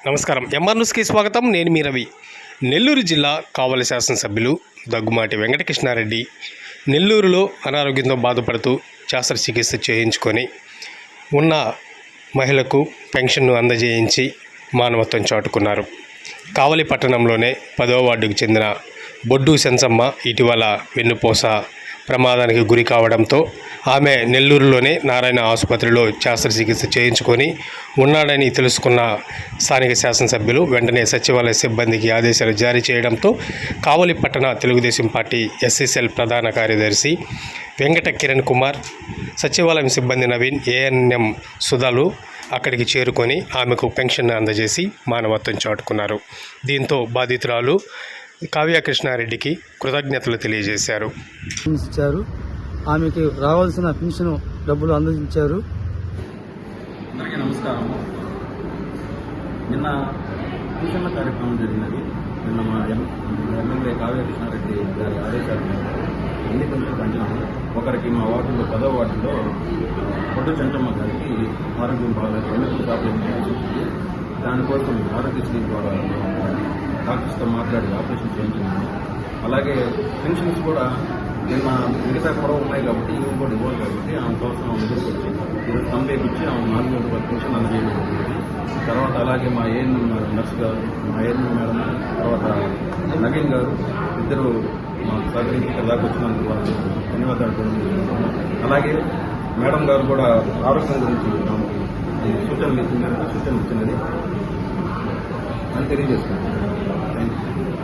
నమస్కారం. ఎంఆర్ న్యూస్కి స్వాగతం. నేను మీ రవి. నెల్లూరు జిల్లా కావలి శాసనసభ్యులు దగ్గుమాటి వెంకటకృష్ణారెడ్డి నెల్లూరులో అనారోగ్యంతో బాధపడుతూ శస్త్రచికిత్స చేయించుకొని ఉన్న మహిళకు పెన్షన్ను అందజేయించి మానవత్వం చాటుకున్నారు. కావలి పట్టణంలోనే 10వ వార్డుకు చెందిన బొడ్డు సెన్సమ్మ ఇటీవల వెన్నుపూస ప్రమాదానికి గురి కావడంతో ఆమె నెల్లూరులోనే నారాయణ ఆసుపత్రిలో శస్త్రచికిత్స చేయించుకొని ఉన్నాడని తెలుసుకున్న స్థానిక శాసనసభ్యులు వెంటనే సచివాలయ సిబ్బందికి ఆదేశాలు జారీ చేయడంతో కావలి పట్టణ తెలుగుదేశం పార్టీ ఎస్సీసెల్ ప్రధాన కార్యదర్శి వెంకట కిరణ్ కుమార్, సచివాలయం సిబ్బంది నవీన్, ఏఎన్ఎం సుధాలు అక్కడికి చేరుకొని ఆమెకు పెన్షన్ అందజేసి మానవత్వం చాటుకున్నారు. దీంతో బాధితురాలు కావ్య కృష్ణారెడ్డికి కృతజ్ఞతలు తెలియజేశారు. ఆమెకి రావాల్సిన పెన్షన్ డబ్బులు అందించారు. అందరికీ నమస్కారం. నిన్న పెన్షన్ల కార్యక్రమం జరిగినది. నిన్న మా ఎమ్మెల్యే కావ్య కృష్ణారెడ్డి గారి ఆదేశాల మేరకు ఎన్ని పెన్షన్లు పంచినాము. ఒకరికి మా వార్డులో 10వ వార్డులో పొట్టు చెంచమ్మ గారికి ఆరోగ్యం బాగాలేదు, వెనుకలు ఆపరేషన్ చేసింది. దానికోసం ఆరోగ్యశ్రీ ద్వారా డాక్టర్స్తో మాట్లాడి ఆపరేషన్ చేయించున్నాము. అలాగే పెన్షన్స్ కూడా నిన్న మిగతా కూడా ఉన్నాయి కాబట్టి ఇవి కూడా ఇవ్వాలి కాబట్టి ఆమె కోసం ఎదురుకు వచ్చి ఈరోజు కంపేపించి ఆమె 400 రూపాయల పెన్షన్ అందజేయడం జరిగింది. తర్వాత అలాగే మా ఏఎన్ఎం నర్స్ గారు, మా ఏఎన్ఎం మేడం, తర్వాత నవీన్ గారు ఇద్దరు మాకు సహకరించి ఇక్కడ దాకా వచ్చినందుకు వాళ్ళు ధన్యవాదాలు తెలియజేస్తున్నాము. అలాగే మేడం గారు కూడా ఆరోగ్యం గురించి సూచనలు ఇచ్చినది అని తెలియజేస్తున్నాను. Thank you.